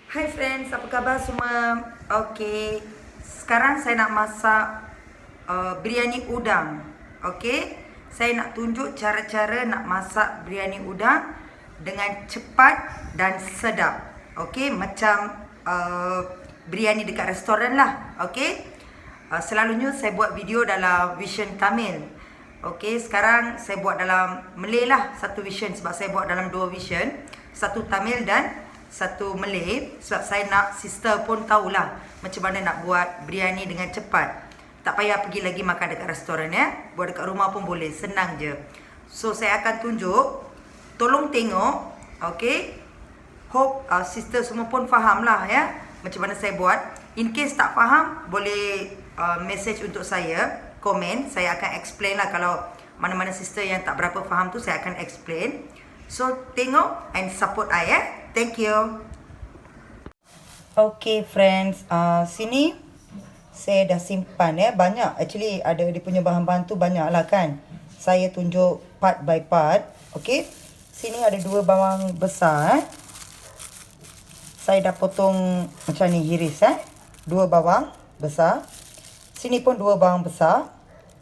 Hai friends, apa khabar semua? Okey, sekarang saya nak masak biryani udang. Okey, saya nak tunjuk cara-cara nak masak biryani udang dengan cepat dan sedap. Okey, macam biryani dekat restoran lah. Okey, selalunya saya buat video dalam Vision Tamil. Okey, sekarang saya buat dalam Malay lah, satu Vision sebab saya buat dalam dua Vision, satu Tamil dan satu Malay, sebab saya nak sister pun tahulah macam mana nak buat biryani dengan cepat. Tak payah pergi lagi makan dekat restoran ya. Buat dekat rumah pun boleh, senang je. So saya akan tunjuk. Tolong tengok. Okay, hope sister semua pun faham lah ya macam mana saya buat. In case tak faham, boleh message untuk saya, komen. Saya akan explain lah. Kalau mana-mana sister yang tak berapa faham tu, saya akan explain. So tengok and support I ya. Thank you. Okay friends, sini saya dah simpan ya. Banyak, actually ada dia punya bahan-bahan tu banyak lah kan. Saya tunjuk part by part. Okay, sini ada dua bawang besar. Saya dah potong macam ni, hiris dua bawang besar. Sini pun dua bawang besar.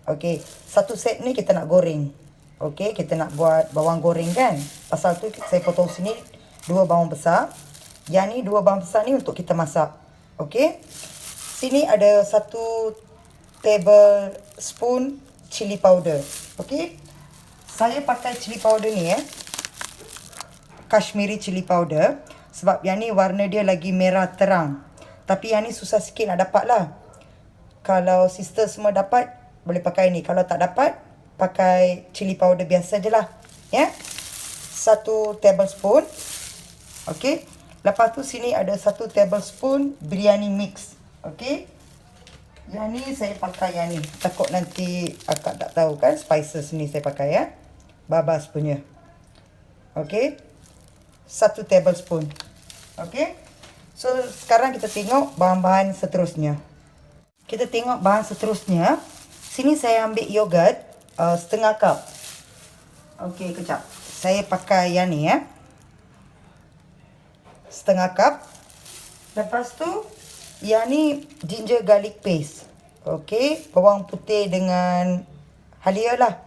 Okay, satu set ni kita nak goreng. Okay, kita nak buat bawang goreng kan. Pasal tu saya potong sini dua bawang besar. Yang ni dua bawang besar ni untuk kita masak. Okay, sini ada 1 tablespoon chili powder. Okay, saya pakai chili powder ni Kashmiri chili powder. Sebab yang ni warna dia lagi merah terang. Tapi yang ni susah sikit nak dapat lah. Kalau sister semua dapat, boleh pakai ni. Kalau tak dapat, pakai chili powder biasa je lah. Ya, 1 tablespoon. Okay, lepas tu sini ada 1 tablespoon biryani mix. Okay, yang ni saya pakai yang ni. Takut nanti akak tak tahu kan, spices ni saya pakai ya. Babas punya. Okay, 1 tablespoon. Okay, so sekarang kita tengok bahan-bahan seterusnya. Kita tengok bahan seterusnya. Sini saya ambil yogurt setengah cup. Okay, kejap. Saya pakai yang ni setengah cup. Lepas tu yang ni ginger garlic paste. Okey, bawang putih dengan halia lah.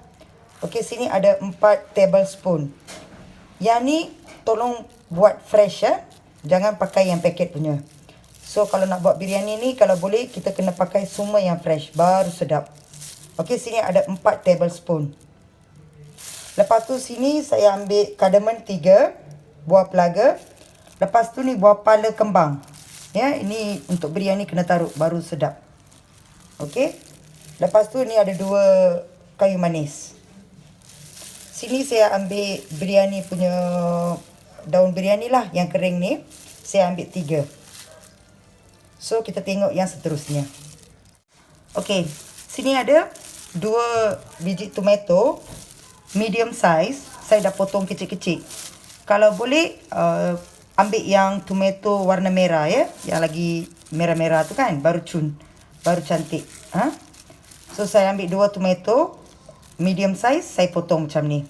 Okey, sini ada 4 tablespoon. Yang ni tolong buat fresh Jangan pakai yang paket punya. So kalau nak buat biryani ni, kalau boleh kita kena pakai semua yang fresh, baru sedap. Okey, sini ada 4 tablespoon. Lepas tu sini saya ambil cardamom 3 buah pelaga. Lepas tu ni buah pala kembang. Ya, ini untuk biryani kena taruh baru sedap. Okey. Lepas tu ni ada 2 kayu manis. Sini saya ambil biryani punya daun biryani lah yang kering ni. Saya ambil 3. So kita tengok yang seterusnya. Okey, sini ada 2 biji tomato medium size. Saya dah potong kecil-kecil. Kalau boleh ambil yang tomato warna merah ya, yang lagi merah-merah tu kan, baru cun, baru cantik. So saya ambil 2 tomato medium size, saya potong macam ni.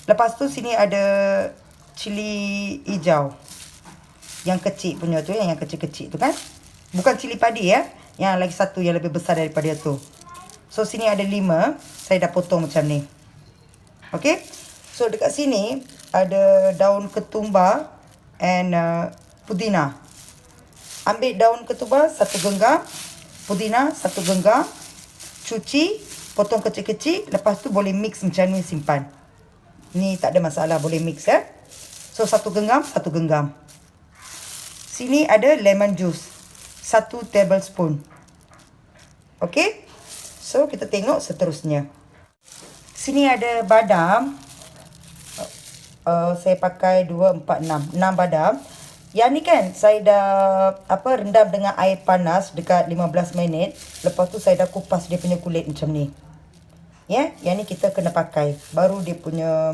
Lepas tu sini ada cili hijau yang kecil punya tu, yang kecil-kecil tu kan, bukan cili padi ya, yang lagi satu yang lebih besar daripada tu. So sini ada 5, saya dah potong macam ni. Okay, so dekat sini ada daun ketumbar and pudina. Ambil daun ketumbar 1 genggam, pudina 1 genggam, cuci, potong kecil-kecil. Lepas tu boleh mix macam ni, simpan. Ni tak ada masalah, boleh mix ya. So 1 genggam, 1 genggam. Sini ada lemon juice 1 tablespoon. Okay, so kita tengok seterusnya. Sini ada badam. Saya pakai 2, 4, 6 badam. Yang ni kan saya dah rendam dengan air panas dekat 15 minit. Lepas tu saya dah kupas dia punya kulit macam ni. Ya, yang ni kita kena pakai. Baru dia punya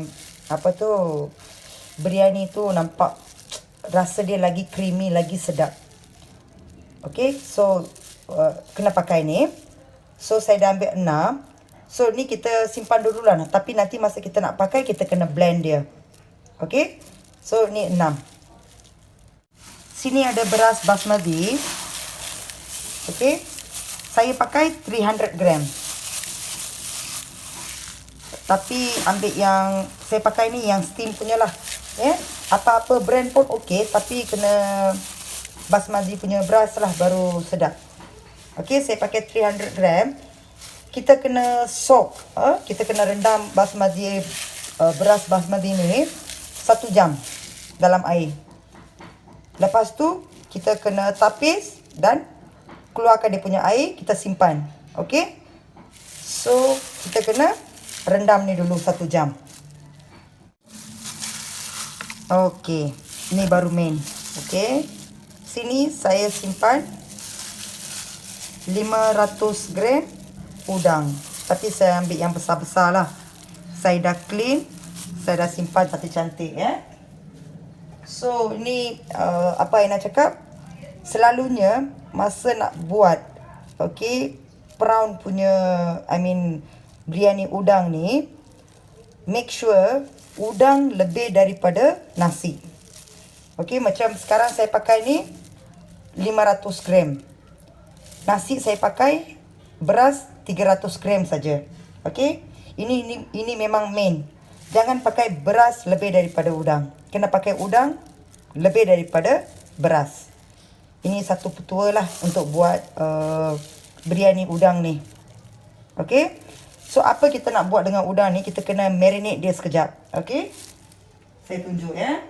biryani tu nampak rasa dia lagi creamy, lagi sedap. Okay, so kena pakai ni. So saya dah ambil 6. So ni kita simpan dulu lah. Tapi nanti masa kita nak pakai, kita kena blend dia. Okay, so ni 6. Sini ada beras basmati. Okey. Saya pakai 300 gram. Tapi ambil yang saya pakai ni yang steam punya lah. Ya. Apa-apa brand pun okey, tapi kena basmati punya beras lah baru sedap. Okey, saya pakai 300 gram. Kita kena soak, kita kena rendam basmati beras basmati ni 1 jam dalam air. Lepas tu kita kena tapis dan keluarkan dia punya air, kita simpan. Okey? So, kita kena rendam ni dulu 1 jam. Okey, ni baru main. Okey. Sini saya simpan 500 gram udang. Tapi saya ambil yang besar-besar lah. Saya dah clean, saya dah simpan cantik-cantik ya. So, ni apa yang nak cakap? Selalunya masa nak buat prawn punya biryani udang ni, make sure udang lebih daripada nasi. Okey, macam sekarang saya pakai ni 500 gram. Nasi saya pakai beras 300 gram saja. Okey, ini memang main. Jangan pakai beras lebih daripada udang. Kena pakai udang lebih daripada beras. Ini satu petua lah untuk buat biryani udang ni. Okey. So, apa kita nak buat dengan udang ni? Kita kena marinate dia sekejap. Okey. Saya tunjuk ya.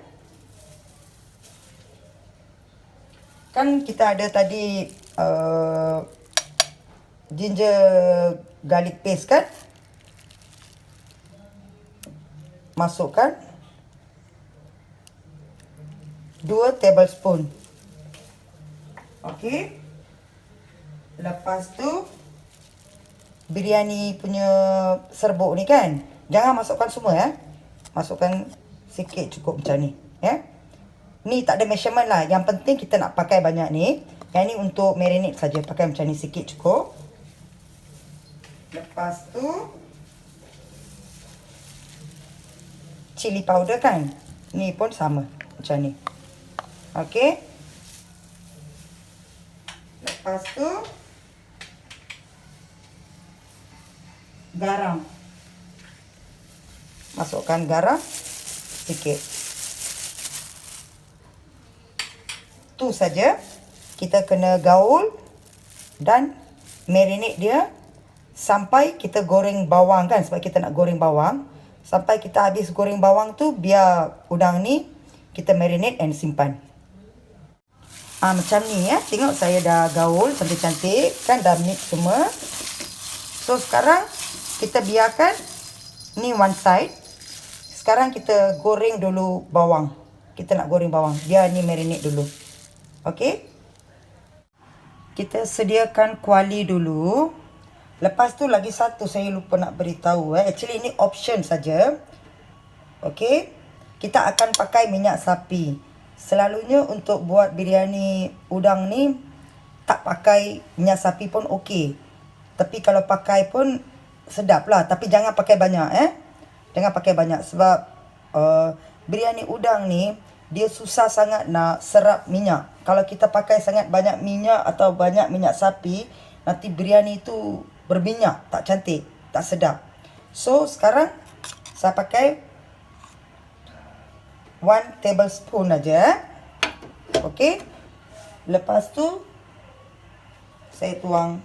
Kan kita ada tadi ginger garlic paste kan? Masukkan 2 tablespoon. Okey. Lepas tu biryani punya serbuk ni kan, jangan masukkan semua ya. Masukkan sikit cukup macam ni ya. Ni tak ada measurement lah. Yang penting kita nak pakai banyak ni. Yang ni untuk marinate saja, pakai macam ni sikit cukup. Lepas tu chili powder kan. Ni pun sama macam ni. Okey. Lepas tu garam. Masukkan garam sikit. Tu saja. Kita kena gaul dan marinate dia sampai kita goreng bawang kan, sebab kita nak goreng bawang. Sampai kita habis goreng bawang tu, biar udang ni kita marinate and simpan. Macam ni ya. Tengok saya dah gaul cantik-cantik kan, dah mix semua. So sekarang kita biarkan ni one side. Sekarang kita goreng dulu bawang. Kita nak goreng bawang. Biar ni marinate dulu. Okey. Kita sediakan kuali dulu. Lepas tu lagi satu saya lupa nak beritahu. Actually ini option saja. Okey. Kita akan pakai minyak sapi. Selalunya untuk buat biryani udang ni tak pakai minyak sapi pun okey. Tapi kalau pakai pun sedap lah. Tapi jangan pakai banyak Jangan pakai banyak sebab biryani udang ni dia susah sangat nak serap minyak. Kalau kita pakai sangat banyak minyak atau banyak minyak sapi, nanti biryani tu berminyak, tak cantik, tak sedap. So sekarang saya pakai 1 tablespoon aja. Okey. Lepas tu saya tuang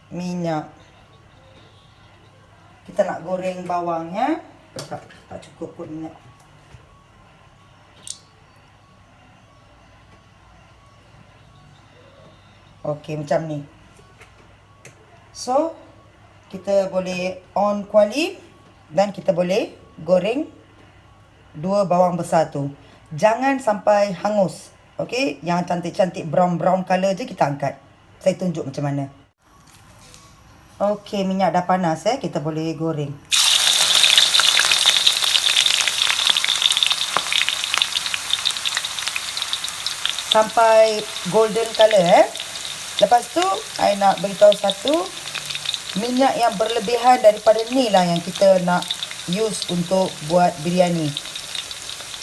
minyak. Kita nak goreng bawangnya. Tak cukup pun minyak. Okey, macam ni. So, kita boleh on kuali dan kita boleh goreng 2 bawang besar tu. Jangan sampai hangus. Okey, yang cantik-cantik brown-brown color je kita angkat. Saya tunjuk macam mana. Okey, minyak dah panas kita boleh goreng. Sampai golden color Lepas tu, I nak beritahu satu, minyak yang berlebihan daripada ni lah yang kita nak use untuk buat biryani.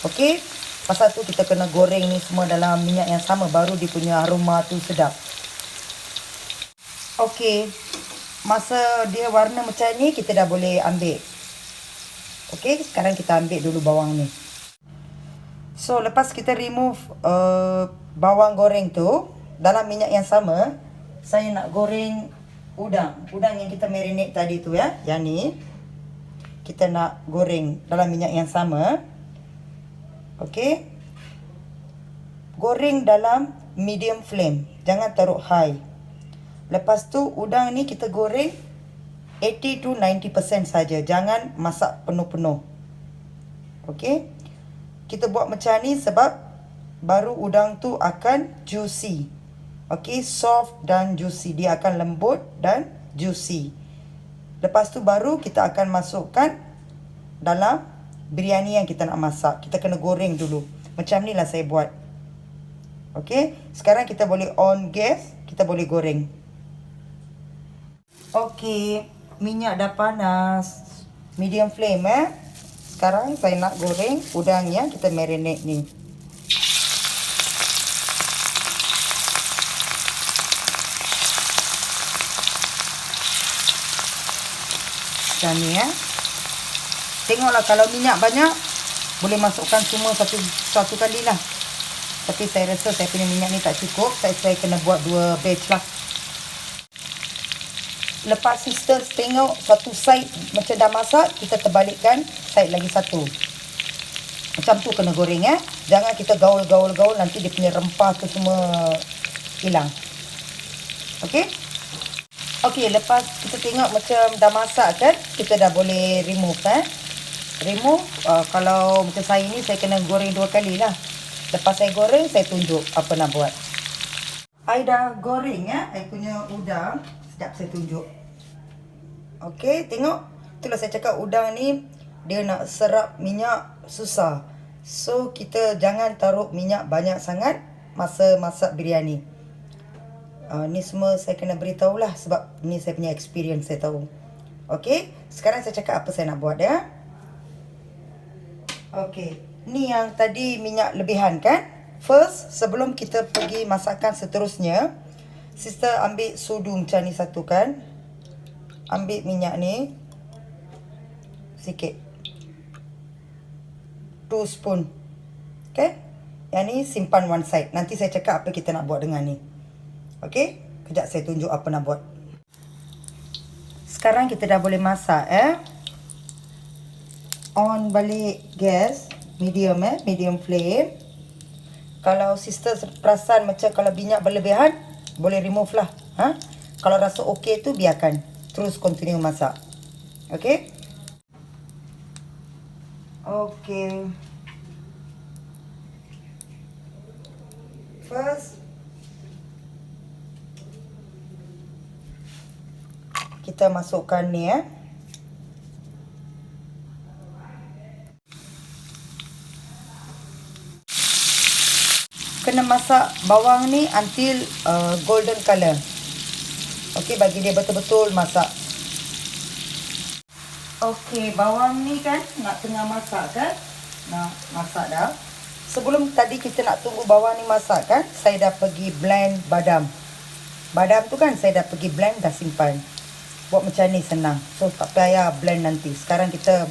Okey. Pasal tu kita kena goreng ni semua dalam minyak yang sama, baru dia punya aroma tu sedap. Okey. Masa dia warna macam ni, kita dah boleh ambil. Okey, sekarang kita ambil dulu bawang ni. So, lepas kita remove bawang goreng tu, dalam minyak yang sama, saya nak goreng udang. Udang yang kita marinate tadi tu ya. Yang ni, kita nak goreng dalam minyak yang sama. Okey. Goreng dalam medium flame. Jangan taruh high. Lepas tu, udang ni kita goreng 80 to 90% saja. Jangan masak penuh-penuh. Okey. Kita buat macam ni sebab baru udang tu akan juicy. Okey, soft dan juicy. Dia akan lembut dan juicy. Lepas tu baru kita akan masukkan dalam biryani yang kita nak masak. Kita kena goreng dulu. Macam ni lah saya buat. Okey, sekarang kita boleh on gas. Kita boleh goreng. Okey. Minyak dah panas, medium flame Sekarang saya nak goreng udang yang kita marinate ni. Macam ni Tengoklah kalau minyak banyak, boleh masukkan semua satu kali lah. Tapi saya rasa saya punya minyak ni tak cukup. Saya kena buat 2 batch lah. Lepas sister tengok satu side macam dah masak, kita terbalikkan side lagi satu. Macam tu kena goreng Jangan kita gaul, nanti dia punya rempah tu semua hilang. Okey? Okey, lepas kita tengok macam dah masak kan, kita dah boleh remove Remove, kalau macam saya ni, saya kena goreng 2 kali lah. Lepas saya goreng, saya tunjuk apa nak buat. I dah goreng I punya udang. Sekejap saya tunjuk. Okey, tengok. Itulah saya cakap udang ni, dia nak serap minyak susah. So, kita jangan taruh minyak banyak sangat masa masak biryani. Ni semua saya kena beritahu lah sebab ni saya punya experience, saya tahu. Okey, sekarang saya cakap apa saya nak buat Okey, ni yang tadi minyak lebihan kan. First, sebelum kita pergi masakan seterusnya, sister ambil sudu macam ni satu kan. Ambil minyak ni sikit, 2 spoon. Okay, yang ni simpan one side. Nanti saya cakap apa kita nak buat dengan ni. Okay, kejap saya tunjuk apa nak buat. Sekarang kita dah boleh masak On balik gas medium medium flame. Kalau sister perasan macam kalau minyak berlebihan, boleh remove lah. Kalau rasa okey tu biarkan. Terus continue masak. Okey. Okey. First, kita masukkan ni Kena masak bawang ni until golden color. Okey, bagi dia betul-betul masak. Okey, bawang ni kan nak tengah masak kan? Nak masak dah. Sebelum tadi kita nak tunggu bawang ni masak kan, saya dah pergi blend badam. Badam tu kan saya dah pergi blend, dah simpan. Buat macam ni senang. So tak payah blend nanti. Sekarang kita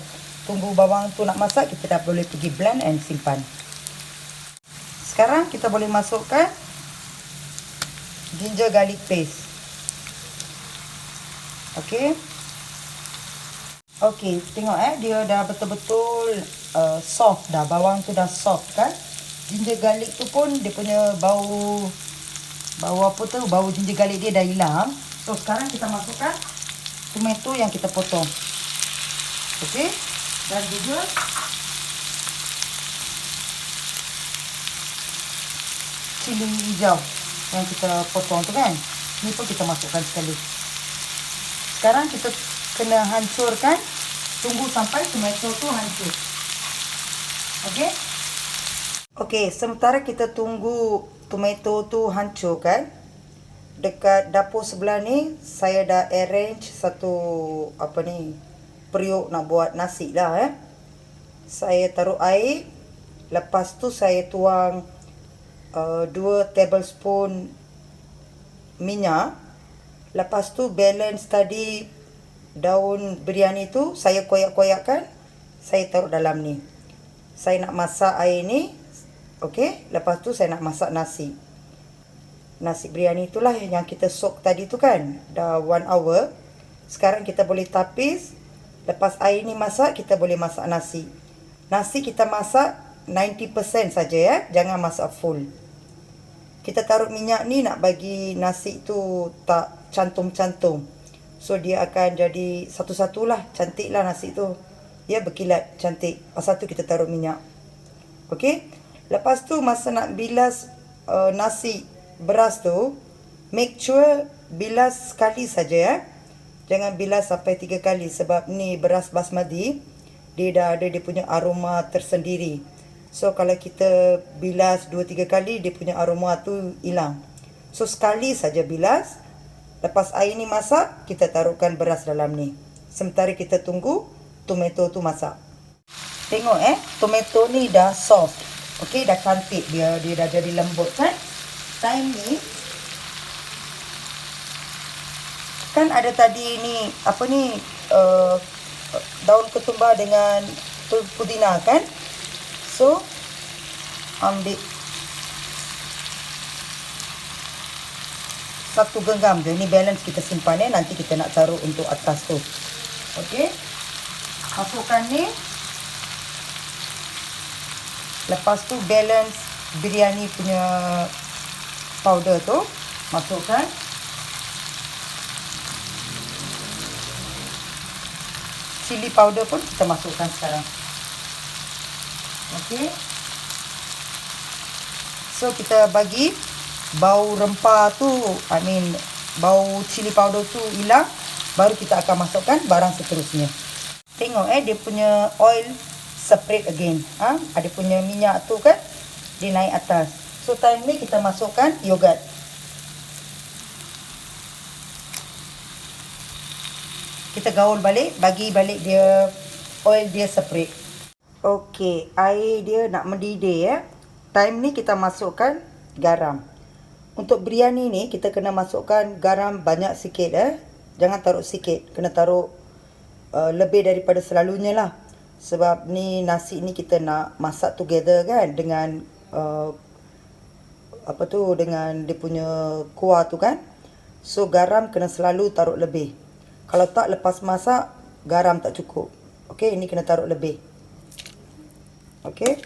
tunggu bawang tu nak masak, kita dah boleh pergi blend and simpan. Sekarang kita boleh masukkan ginger garlic paste. Okey. Okey, tengok dia dah betul-betul soft dah. Bawang tu dah soft kan. Ginger garlic tu pun dia punya bau apa tu? Bau ginger garlic dia dah hilang. So sekarang kita masukkan tomato yang kita potong. Okey. Dan juga cili hijau yang kita potong tu kan. Ni pun kita masukkan sekali. Sekarang kita kena hancurkan. Tunggu sampai tomato tu hancur. Okey. Okey, sementara kita tunggu tomato tu hancur kan, dekat dapur sebelah ni saya dah arrange satu periuk nak buat nasi lah Saya taruh air Lepas tu saya tuang 2 tablespoon minyak. Lepas tu balance tadi daun biryani tu saya koyak-koyakkan, saya taruh dalam ni. Saya nak masak air ni. Okey, lepas tu saya nak masak nasi. Nasi biryani itulah yang kita soak tadi tu kan. Dah 1 hour. Sekarang kita boleh tapis. Lepas air ni masak, kita boleh masak nasi. Nasi kita masak 90% saja ya. Jangan masak full. Kita taruh minyak ni nak bagi nasi tu tak cantum-cantum. So dia akan jadi satu-satulah. Cantiklah nasi tu. Ya, berkilat cantik. Pasal tu kita taruh minyak. Okey. Lepas tu masa nak bilas nasi beras tu, make sure bilas sekali saja ya. Jangan bilas sampai 3 kali sebab ni beras basmati, dia dah ada dia punya aroma tersendiri. So kalau kita bilas 2-3 kali, dia punya aroma tu hilang. So sekali saja bilas. Lepas air ni masak, kita taruhkan beras dalam ni. Sementara kita tunggu tomato tu masak. Tengok tomato ni dah soft. Okey, dah cantik dia dah jadi lembut kan. Time ni kan ada tadi ni apa ni daun ketumbar dengan pudina kan. So ambil 1 genggam je. Ni balance kita simpan nanti kita nak taruh untuk atas tu. Okey. Masukkan ni. Lepas tu balance biryani punya powder tu masukkan. Chili powder pun kita masukkan sekarang. Okey. So kita bagi bau rempah tu, bau chili powder tu hilang, baru kita akan masukkan barang seterusnya. Tengok dia punya oil separate again. Ada punya minyak tu kan, dia naik atas. So time ni kita masukkan yogurt. Kita gaul balik, bagi balik dia oil dia separate. Okey, air dia nak mendidih ya. Time ni kita masukkan garam. Untuk biryani ni kita kena masukkan garam banyak sikit Jangan taruh sikit, kena taruh lebih daripada selalunya lah. Sebab ni nasi ni kita nak masak together kan dengan dengan dia punya kuah tu kan. So garam kena selalu taruh lebih. Kalau tak lepas masak garam tak cukup. Okey, ini kena taruh lebih. Okey.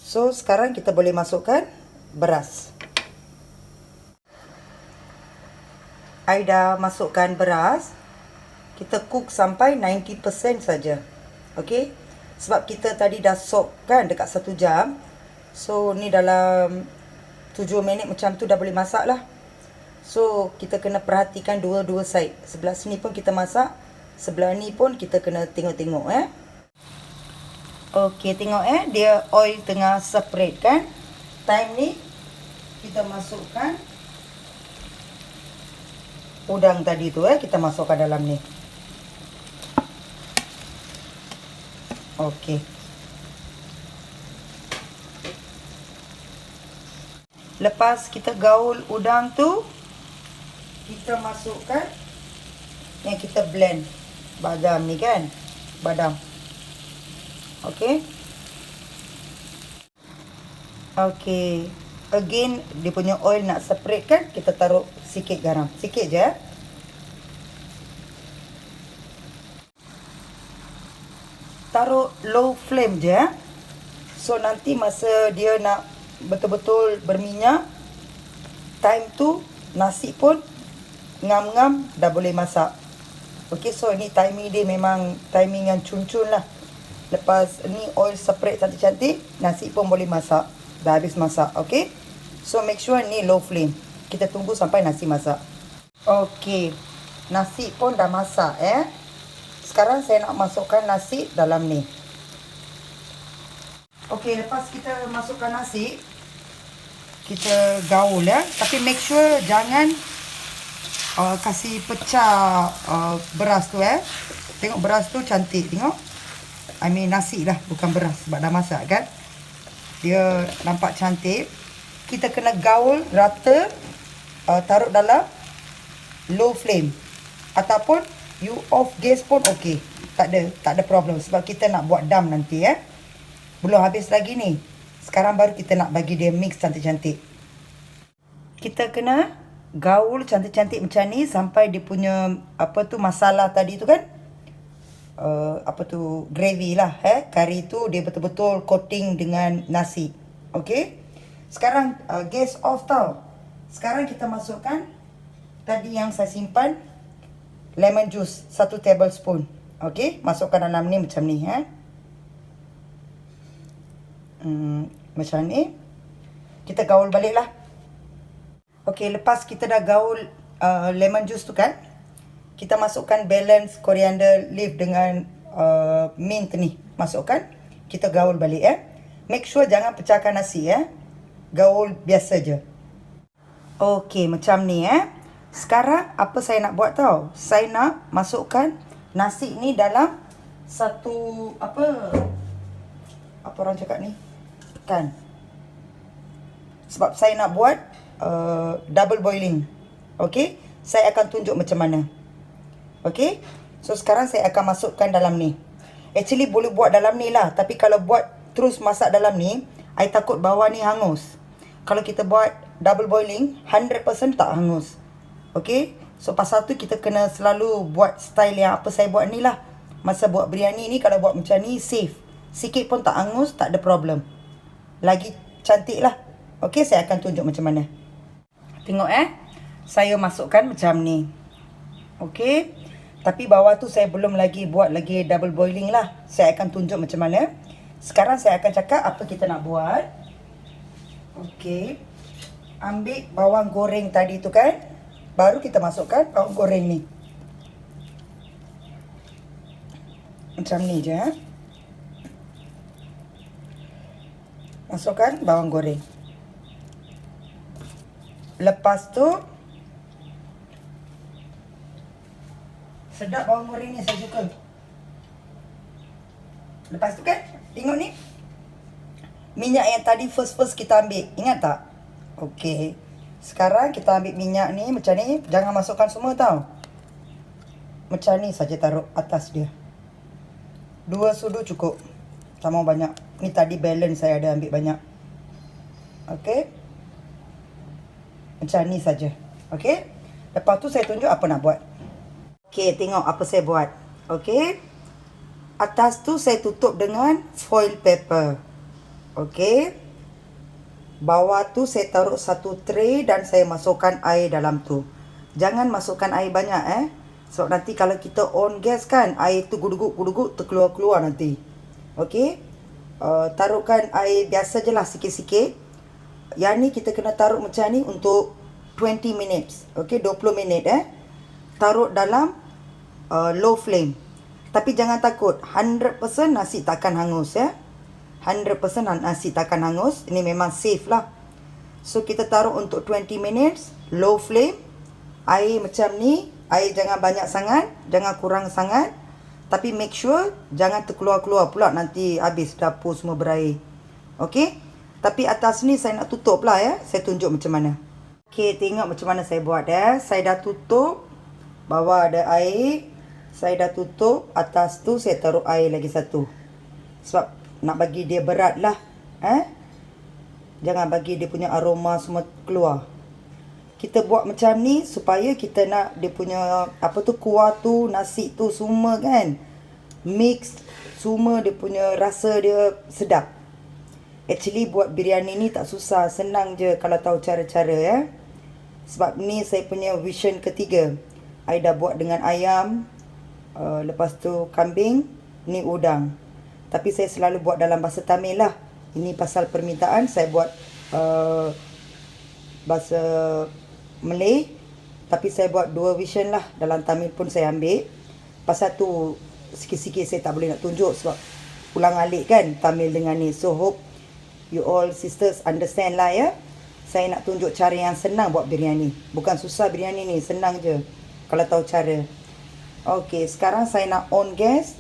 So sekarang kita boleh masukkan beras. I dah masukkan beras. Kita cook sampai 90% saja. Okey. Sebab kita tadi dah soak kan dekat 1 jam. So ni dalam 7 minit macam tu dah boleh masak lah. So kita kena perhatikan dua-dua side. Sebelah sini pun kita masak, sebelah ni pun kita kena tengok-tengok Okey, tengok dia oil tengah separate kan. Time ni kita masukkan udang tadi tu kita masukkan dalam ni. Okey. Lepas kita gaul udang tu, kita masukkan yang kita blend badam ni kan. Badam. Okey. Okey. Again, dia punya oil nak separate kan, kita taruh sikit garam. Sikit je Taruh low flame je So nanti masa dia nak betul-betul berminyak, time tu nasi pun ngam-ngam dah boleh masak. Okey, so ini timing dia memang timing yang cun-cun lah. Lepas ni oil separate cantik-cantik, nasi pun boleh masak. Dah habis masak, okey. So make sure ni low flame. Kita tunggu sampai nasi masak. Okey, nasi pun dah masak Sekarang saya nak masukkan nasi dalam ni. Okey, lepas kita masukkan nasi, kita gaul tapi make sure jangan kasih pecah beras tu Tengok beras tu cantik, tengok. nasi lah, bukan beras sebab dah masak kan. Dia nampak cantik. Kita kena gaul rata, taruh dalam low flame. Ataupun you off gas pun okey. Tak ada problem sebab kita nak buat dam nanti Belum habis lagi ni. Sekarang baru kita nak bagi dia mix cantik-cantik. Kita kena gaul cantik-cantik macam ni sampai dia punya masalah tadi tu kan. Gravy lah kari tu dia betul-betul coating dengan nasi. Okey. Sekarang gas off tau. Sekarang kita masukkan tadi yang saya simpan lemon juice 1 tablespoon. Okey, masukkan dalam ni macam ni macam ni. Kita gaul balik lah. Okey, lepas kita dah gaul lemon juice tu kan, kita masukkan balance coriander leaf dengan mint ni. Masukkan, kita gaul balik Make sure jangan pecahkan nasi Gaul biasa je. Okey, macam ni Sekarang apa saya nak buat tau? Saya nak masukkan nasi ni dalam satu apa orang cakap ni? Kan. Sebab saya nak buat double boiling. Okey, saya akan tunjuk macam mana. Okey. So sekarang saya akan masukkan dalam ni. Actually boleh buat dalam ni lah, tapi kalau buat terus masak dalam ni, I takut bawah ni hangus. Kalau kita buat double boiling, 100% tak hangus. Okey. So pasal tu kita kena selalu buat style yang apa saya buat ni lah. Masa buat biryani ni kalau buat macam ni safe. Sikit pun tak hangus, tak ada problem. Lagi cantik lah. Okey, saya akan tunjuk macam mana. Tengok saya masukkan macam ni. Okey. Tapi bawah tu saya belum lagi buat lagi double boiling lah. Saya akan tunjuk macam mana. Sekarang saya akan cakap apa kita nak buat. Okey. Ambil bawang goreng tadi tu kan. Baru kita masukkan bawang goreng ni. Macam ni je Masukkan bawang goreng. Lepas tu sedap bawang goreng ni, saya suka. Lepas tu kan, tengok ni. Minyak yang tadi first kita ambil, ingat tak? Okey. Sekarang kita ambil minyak ni macam ni. Jangan masukkan semua tau. Macam ni saja taruh atas dia. 2 sudu cukup. Tak mau banyak. Ni tadi balance saya ada ambil banyak. Okey. Macam ni saja. Okey. Lepas tu saya tunjuk apa nak buat. Okey, tengok apa saya buat. Okey. Atas tu saya tutup dengan foil paper. Okey. Bawah tu saya taruh satu tray dan saya masukkan air dalam tu. Jangan masukkan air banyak sebab nanti kalau kita on gas kan, air tu guduk-guduk terkeluar-keluar nanti. Okey. Taruhkan air biasa je lah sikit-sikit. Yang ni kita kena taruh macam ni untuk 20 minutes. Okey, 20 minit Taruh dalam low flame. Tapi jangan takut, 100% nasi takkan hangus 100% nasi takkan hangus. Ini memang safe lah. So kita taruh untuk 20 minutes low flame. Air macam ni. Air jangan banyak sangat, jangan kurang sangat. Tapi make sure jangan terkeluar-keluar pula, nanti habis dapur semua berair. Okey. Tapi atas ni saya nak tutup lah Saya tunjuk macam mana. Okey, tengok macam mana saya buat Saya dah tutup. Bawah ada air. Saya dah tutup. Atas tu saya taruh air lagi satu. Sebab nak bagi dia berat lah. Jangan bagi dia punya aroma semua keluar. Kita buat macam ni supaya kita nak dia punya kuah tu, nasi tu semua kan mix, semua dia punya rasa dia sedap. Actually buat biryani ni tak susah, senang je kalau tahu cara-cara Sebab ni saya punya vision ketiga. I dah buat dengan ayam, lepas tu kambing, ni udang. Tapi saya selalu buat dalam bahasa Tamil lah. Ini pasal permintaan saya buat bahasa Malay. Tapi saya buat dua version lah. Dalam Tamil pun saya ambil. Pasal tu sikit-sikit saya tak boleh nak tunjuk sebab ulang alik kan Tamil dengan ni. So hope you all sisters understand lah Saya nak tunjuk cara yang senang buat biryani. Bukan susah biryani ni, senang je kalau tahu cara. Okey, sekarang saya nak on gas.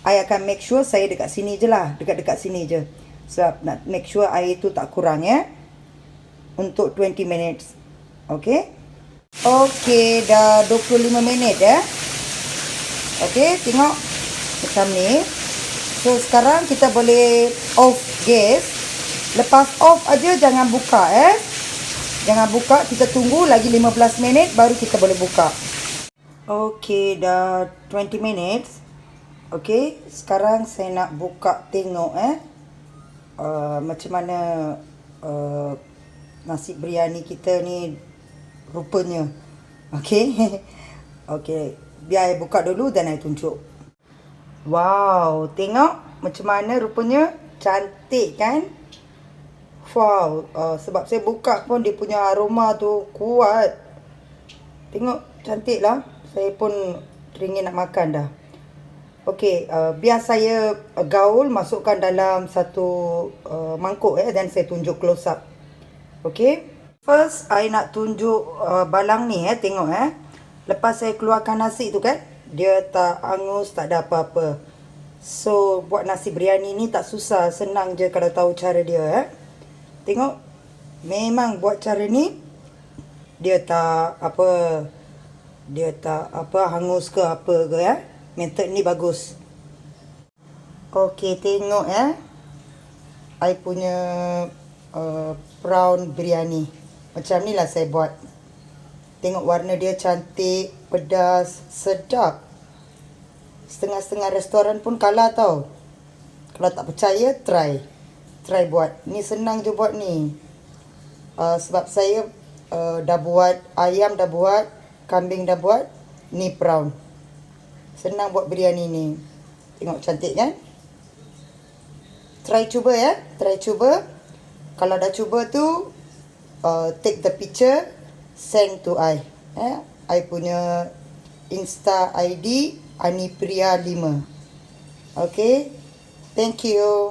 I akan make sure saya dekat sini je lah. Dekat-dekat sini je. Sebab nak make sure air tu tak kurang ya. Untuk 20 minutes. Okay. Okay, dah 25 minit ya. Okay, tengok. Macam ni. So, sekarang kita boleh off gas. Lepas off aja jangan buka Jangan buka, kita tunggu lagi 15 minit baru kita boleh buka. Okay, dah 20 minutes. Okay, sekarang saya nak buka tengok macam mana nasi biryani kita ni rupanya. Okay. Okay, biar saya buka dulu dan saya tunjuk. Wow, tengok macam mana rupanya. Cantik kan? Wow, sebab saya buka pun dia punya aroma tu kuat. Tengok, cantik lah. Saya pun teringin nak makan dah. Okey, biar saya gaul masukkan dalam satu mangkuk dan saya tunjuk close up. Okey. First, I nak tunjuk balang ni tengok Lepas saya keluarkan nasi tu kan, dia tak angus, tak ada apa-apa. So, buat nasi biryani ni tak susah, senang je kalau tahu cara dia Tengok, memang buat cara ni dia tak hangus ke apa ke Method ni bagus. Okey, tengok I punya prawn biryani. Macam ni lah saya buat. Tengok warna dia cantik, pedas, sedap. Setengah-setengah restoran pun kalah tau. Kalau tak percaya, try buat. Ni senang je buat ni. Sebab saya dah buat, ayam dah buat, kambing dah buat, ni prawn. Senang buat biryani ni. Tengok cantik kan? Try cuba try cuba. Kalau dah cuba tu, take the picture, send to I. I punya Insta ID Anipriya 5. Okay. Thank you.